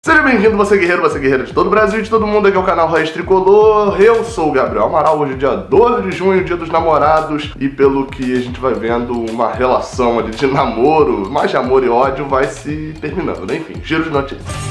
Seja bem-vindo, você guerreira de todo o Brasil e de todo mundo, aqui é o canal Raiz Tricolor. Eu sou o Gabriel Amaral, hoje é dia 12 de junho, dia dos namorados, e pelo que a gente vai vendo, uma relação ali de namoro, mais de amor e ódio, vai se terminando, né? Enfim, giro de notícias.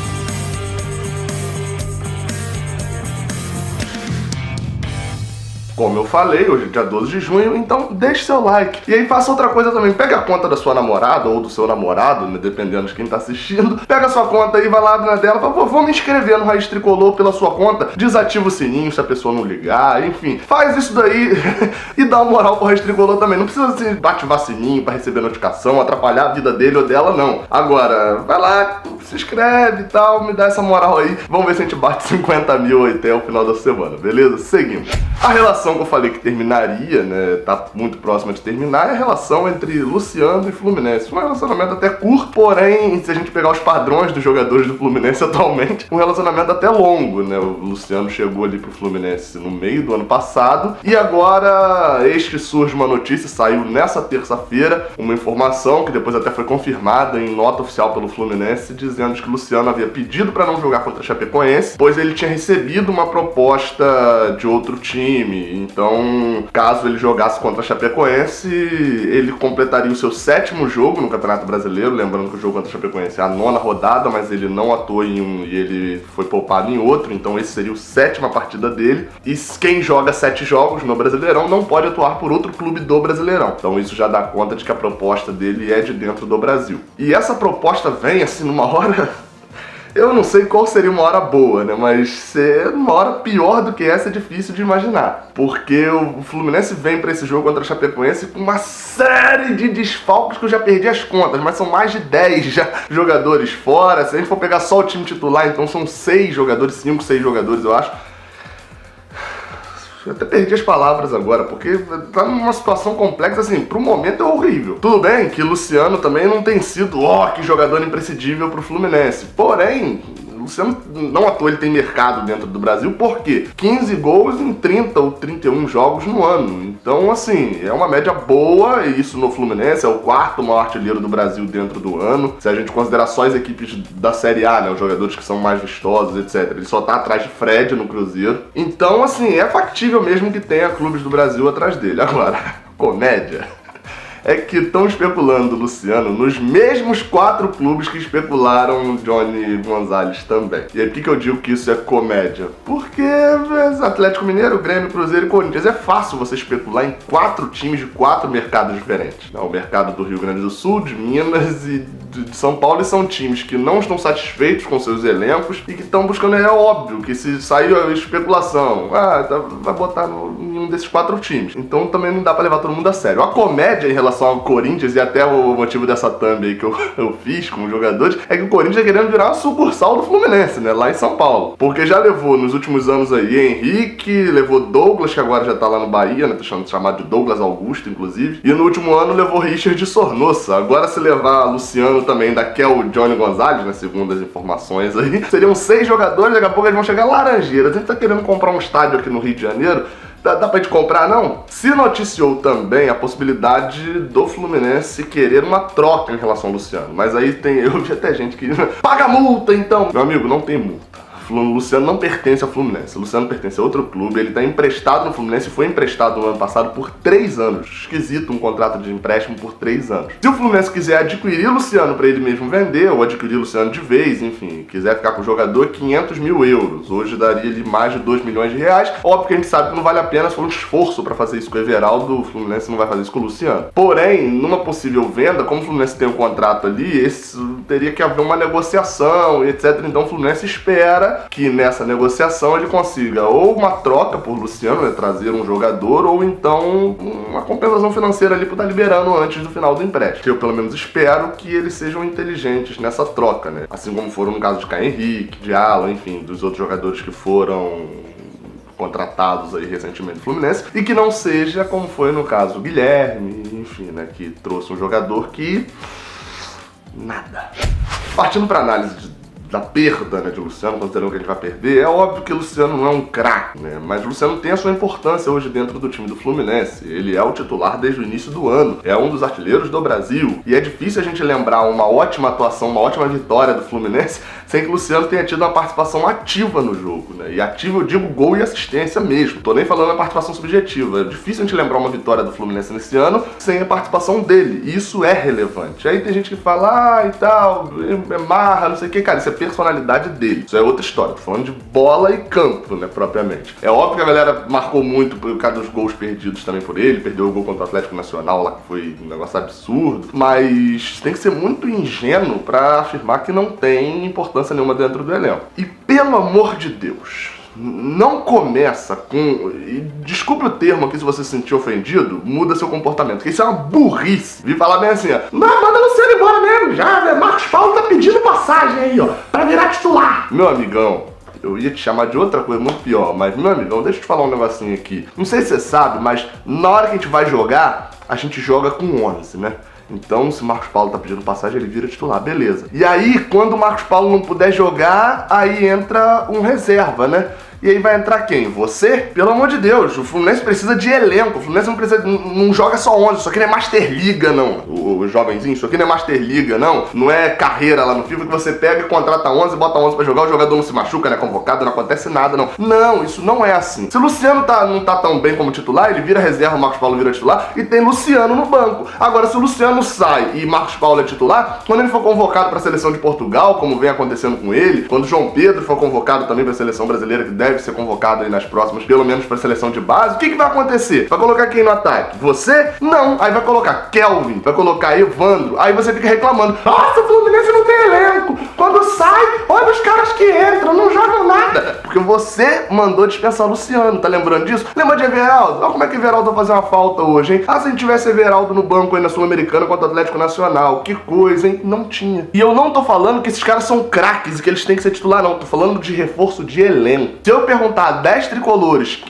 Como eu falei, hoje é dia 12 de junho, então deixe seu like. E aí faça outra coisa também, pega a conta da sua namorada ou do seu namorado, né, dependendo de quem tá assistindo. Pega a sua conta aí, vai lá na dela e fala, vou me inscrever no Raiz Tricolor pela sua conta. Desativa o sininho se a pessoa não ligar, enfim. Faz isso daí e dá uma moral pro Raiz Tricolor também. Não precisa assim, ativar sininho pra receber notificação, atrapalhar a vida dele ou dela, não. Agora, vai lá, se inscreve e tal, me dá essa moral aí. Vamos ver se a gente bate 50 mil aí até o final da semana, beleza? Seguimos. A relação que eu falei que terminaria, né, tá muito próxima de terminar, é a relação entre Luciano e Fluminense. Um relacionamento até curto, porém, se a gente pegar os padrões dos jogadores do Fluminense atualmente, um relacionamento até longo, né? O Luciano chegou ali pro Fluminense no meio do ano passado, e agora, eis que surge uma notícia, saiu nessa terça-feira, uma informação que depois até foi confirmada em nota oficial pelo Fluminense, dizendo que o Luciano havia pedido para não jogar contra a Chapecoense, pois ele tinha recebido uma proposta de outro time. Então, caso ele jogasse contra a Chapecoense, ele completaria o seu 7º jogo no Campeonato Brasileiro, lembrando que o jogo contra a Chapecoense é a 9ª rodada, mas ele não atuou em um e ele foi poupado em outro, então esse seria a 7ª partida dele. E quem joga 7 jogos no Brasileirão não pode atuar por outro clube do Brasileirão. Então isso já dá conta de que a proposta dele é de dentro do Brasil. E essa proposta vem assim numa hora... Eu não sei qual seria uma hora boa, né? Mas ser uma hora pior do que essa é difícil de imaginar. Porque o Fluminense vem pra esse jogo contra a Chapecoense com uma série de desfalques que eu já perdi as contas, mas são mais de 10 já jogadores fora. Se a gente for pegar só o time titular, então são 6 jogadores, 5, 6 jogadores, eu acho. Eu até perdi as palavras agora, porque tá numa situação complexa, assim, pro momento é horrível. Tudo bem que Luciano também não tem sido, que jogador imprescindível pro Fluminense. Porém, Luciano não à toa ele tem mercado dentro do Brasil, por quê? 15 gols em 30 ou 31 jogos no ano. Então, assim, é uma média boa, e isso no Fluminense é o 4º maior artilheiro do Brasil dentro do ano. Se a gente considerar só as equipes da Série A, né, os jogadores que são mais vistosos, etc. Ele só tá atrás de Fred no Cruzeiro. Então, assim, é factível mesmo que tenha clubes do Brasil atrás dele. Agora, comédia... é que estão especulando o Luciano nos mesmos 4 clubes que especularam o Johnny Gonzalez também. E aí, por que eu digo que isso é comédia? Porque Atlético Mineiro, Grêmio, Cruzeiro e Corinthians, é fácil você especular em 4 times de 4 mercados diferentes. O mercado do Rio Grande do Sul, de Minas e de São Paulo, e são times que não estão satisfeitos com seus elencos e que estão buscando, é óbvio, que se sair a especulação, vai botar em um desses 4 times. Então também não dá pra levar todo mundo a sério. A comédia em relação ao Corinthians, e até o motivo dessa thumb aí que eu fiz com os jogadores, é que o Corinthians tá querendo virar uma sucursal do Fluminense, né, lá em São Paulo. Porque já levou nos últimos anos aí Henrique, levou Douglas, que agora já tá lá no Bahia, né, tá chamado de Douglas Augusto, inclusive, e no último ano levou Richard Sornosa. Agora se levar Luciano também, ainda quer o Johnny Gonzalez, né, segundo as informações aí, seriam 6 jogadores, daqui a pouco eles vão chegar Laranjeiras. A gente tá querendo comprar um estádio aqui no Rio de Janeiro. Dá pra gente comprar, não? Se noticiou também a possibilidade do Fluminense querer uma troca em relação ao Luciano. Mas aí eu vi até gente que... paga multa, então! Meu amigo, não tem multa. O Luciano não pertence ao Fluminense. O Luciano pertence a outro clube. Ele tá emprestado no Fluminense e foi emprestado no ano passado por 3 anos. Esquisito um contrato de empréstimo por 3 anos. Se o Fluminense quiser adquirir o Luciano pra ele mesmo vender, ou adquirir o Luciano de vez, enfim, quiser ficar com o jogador, 500 mil euros. Hoje daria ele mais de 2 milhões de reais. Óbvio que a gente sabe que não vale a pena, se for um esforço pra fazer isso com o Everaldo, o Fluminense não vai fazer isso com o Luciano. Porém, numa possível venda, como o Fluminense tem um contrato ali, teria que haver uma negociação, etc. Então o Fluminense espera que nessa negociação ele consiga ou uma troca por Luciano, né, trazer um jogador, ou então uma compensação financeira ali por estar liberando antes do final do empréstimo. Eu pelo menos espero que eles sejam inteligentes nessa troca, né? Assim como foram no caso de Caio Henrique, de Alan, enfim, dos outros jogadores que foram contratados aí recentemente do Fluminense, e que não seja como foi no caso do Guilherme, enfim, né, que trouxe um jogador que... nada. Partindo para análise da perda, né, de Luciano, considerando que a gente vai perder. É óbvio que o Luciano não é um craque, né, mas o Luciano tem a sua importância hoje dentro do time do Fluminense. Ele é o titular desde o início do ano, é um dos artilheiros do Brasil, e é difícil a gente lembrar uma ótima atuação, uma ótima vitória do Fluminense sem que o Luciano tenha tido uma participação ativa no jogo, né, e ativa eu digo gol e assistência mesmo, tô nem falando da participação subjetiva. É difícil a gente lembrar uma vitória do Fluminense nesse ano sem a participação dele, e isso é relevante. Aí tem gente que fala, e tal, é marra, não sei o que, cara, isso é personalidade dele, isso é outra história, tô falando de bola e campo, né, propriamente. É óbvio que a galera marcou muito por causa dos gols perdidos também por ele, perdeu o gol contra o Atlético Nacional lá, que foi um negócio absurdo, mas tem que ser muito ingênuo pra afirmar que não tem importância nenhuma dentro do elenco. E pelo amor de Deus, não começa com... E desculpe o termo aqui se você se sentir ofendido, muda seu comportamento, porque isso é uma burrice. Vi falar bem assim, ó, não, manda o Luciano embora mesmo, já, Marcos Paulo tá pedindo passagem aí, ó, pra virar titular. Meu amigão, eu ia te chamar de outra coisa muito pior, mas meu amigão, deixa eu te falar um negocinho aqui. Não sei se você sabe, mas na hora que a gente vai jogar, a gente joga com 11, né? Então, se o Marcos Paulo tá pedindo passagem, ele vira titular, beleza. E aí, quando o Marcos Paulo não puder jogar, aí entra um reserva, né? E aí vai entrar quem? Você? Pelo amor de Deus, o Fluminense precisa de elenco. O Fluminense não precisa, não joga só 11, isso aqui não é Master Liga, não. O jovenzinho, isso aqui não é Master Liga, não. Não é carreira lá no FIFA que você pega e contrata 11, bota 11 pra jogar, o jogador não se machuca, não é convocado, não acontece nada, não. Não, isso não é assim. Se o Luciano não tá tão bem como titular, ele vira reserva, o Marcos Paulo vira titular e tem Luciano no banco. Agora, se o Luciano sai e Marcos Paulo é titular, quando ele for convocado pra seleção de Portugal, como vem acontecendo com ele, quando o João Pedro for convocado também pra seleção brasileira, que deve ser convocado aí nas próximas, pelo menos pra seleção de base, o que vai acontecer? Vai colocar quem no ataque? Você? Não. Aí vai colocar Kelvin, vai colocar Evandro, aí você fica reclamando, nossa, o Fluminense não tem elenco, quando sai, olha os caras que entram, não jogam nada, porque você mandou dispensar o Luciano, tá lembrando disso? Lembra de Everaldo? Olha como é que Everaldo vai fazer uma falta hoje, hein? Ah, se a gente tivesse Everaldo no banco aí na Sul-Americana contra o Atlético Nacional, que coisa, hein? Não tinha. E eu não tô falando que esses caras são craques e que eles têm que ser titular, não, tô falando de reforço de elenco. Se eu perguntar a 10 tricolores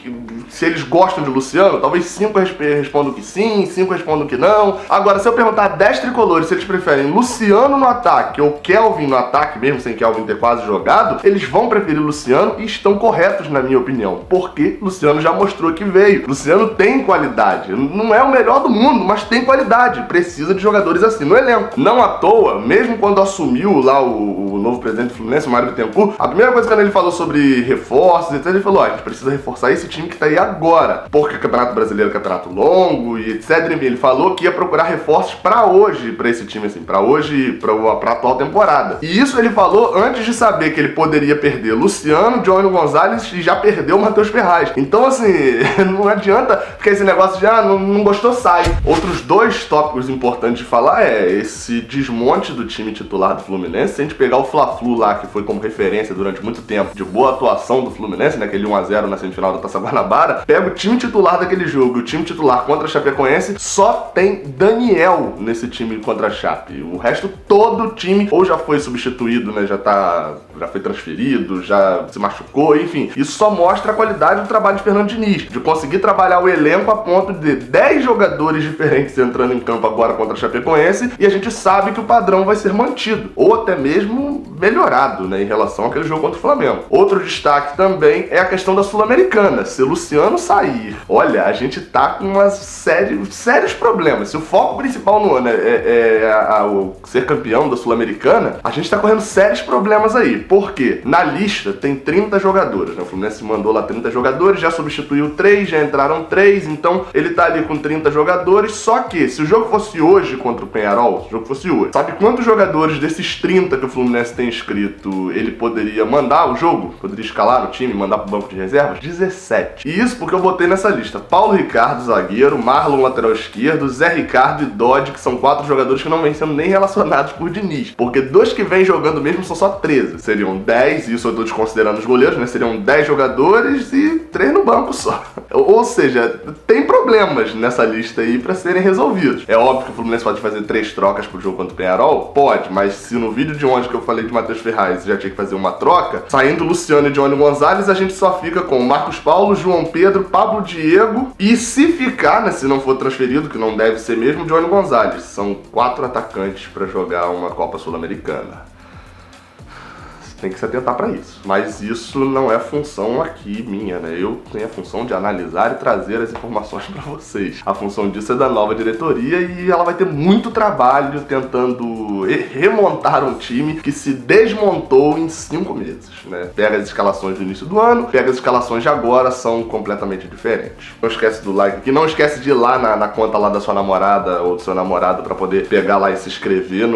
se eles gostam de Luciano, talvez 5 respondam que sim, 5 respondam que não. Agora, se eu perguntar a 10 tricolores se eles preferem Luciano no ataque ou Kelvin no ataque, mesmo sem Kelvin ter quase jogado, eles vão preferir Luciano e estão corretos, na minha opinião, porque Luciano já mostrou que veio. Luciano tem qualidade, não é o melhor do mundo, mas tem qualidade, precisa de jogadores assim no elenco. Não à toa, mesmo quando assumiu lá o novo presidente do Fluminense, o Mário Bittencourt, a primeira coisa que ele falou sobre reforços, etc, ele falou, ó, a gente precisa reforçar esse time que tá aí agora, porque o Campeonato Brasileiro é campeonato longo e etc. Ele falou que ia procurar reforços pra hoje, pra esse time assim, pra hoje, pra atual temporada. E isso ele falou antes de saber que ele poderia perder Luciano, Johnny Gonzalez e já perdeu o Matheus Ferraz. Então assim, não adianta ficar esse negócio de não gostou, sai. Outros dois tópicos importantes de falar é esse desmonte do time titular do Fluminense. Se a gente pegar o Fla-Flu lá, que foi como referência durante muito tempo de boa atuação do Fluminense, né, aquele 1-0 na semifinal da Taça Guanabara, pega o time titular daquele jogo, o time titular contra a Chapecoense, só tem Daniel nesse time contra a Chape. O resto, todo o time ou já foi substituído, né, já foi transferido, já se machucou, enfim. Isso só mostra a qualidade do trabalho de Fernando Diniz, de conseguir trabalhar o elenco a ponto de 10 jogadores diferentes entrando em campo agora contra a Chapecoense, e a gente sabe que o padrão vai ser mantido, ou até mesmo melhorado, né, em relação àquele jogo contra o Flamengo. Outro destaque também é a questão da Sul-Americana. Se o Luciano sair, olha, a gente tá com sérios problemas. Se o foco principal no ano é o ser campeão da Sul-Americana, a gente tá correndo sérios problemas aí. Por quê? Na lista tem 30 jogadores, né? O Fluminense mandou lá 30 jogadores, já substituiu 3, já entraram 3, então ele tá ali com 30 jogadores, só que se o jogo fosse hoje contra o Peñarol, se o jogo fosse hoje, sabe quantos jogadores desses 30 que o Fluminense tem inscrito ele poderia mandar o jogo? Poderia escalar o time, mandar pro banco de reservas? 17. E isso porque eu botei nessa lista Paulo Ricardo, zagueiro, Marlon, lateral esquerdo, Zé Ricardo e Dodge, que são 4 jogadores que não vêm sendo nem relacionados por Diniz, porque dos que vêm jogando mesmo são só 13. Seriam 10, isso eu tô desconsiderando os goleiros, né? Seriam 10 jogadores e 3 no banco só. Ou seja, tem problemas nessa lista aí pra serem resolvidos. É óbvio que o Fluminense pode fazer 3 trocas pro jogo contra o Peñarol? Pode, mas se no vídeo de ontem que eu falei de Matheus Ferraz já tinha que fazer uma troca, saindo Luciano e Johnny Gonzalez, a gente só fica com Marcos Paulo, João Pedro, Pablo Diego e, se ficar, né, se não for transferido, que não deve ser mesmo, Johnny Gonzalez. São 4 atacantes pra jogar uma Copa Sul-Americana. tem que se atentar para isso. Mas isso não é função aqui minha, né? Eu tenho a função de analisar e trazer as informações para vocês. A função disso é da nova diretoria e ela vai ter muito trabalho tentando remontar um time que se desmontou em 5 meses, né? Pega as escalações do início do ano, pega as escalações de agora, são completamente diferentes. Não esquece do like aqui, não esquece de ir lá na conta lá da sua namorada ou do seu namorado para poder pegar lá e se inscrever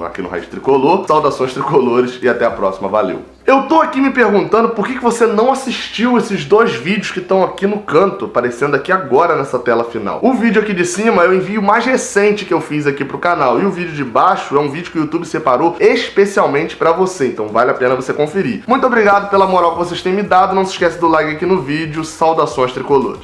aqui no Raiz Tricolor. Saudações tricolores e até a próxima, valeu! Eu tô aqui me perguntando por que você não assistiu esses 2 vídeos que estão aqui no canto, aparecendo aqui agora nessa tela final. O vídeo aqui de cima é o envio mais recente que eu fiz aqui pro canal, e o vídeo de baixo é um vídeo que o YouTube separou especialmente pra você, então vale a pena você conferir. Muito obrigado pela moral que vocês têm me dado, não se esquece do like aqui no vídeo, saudações tricolores.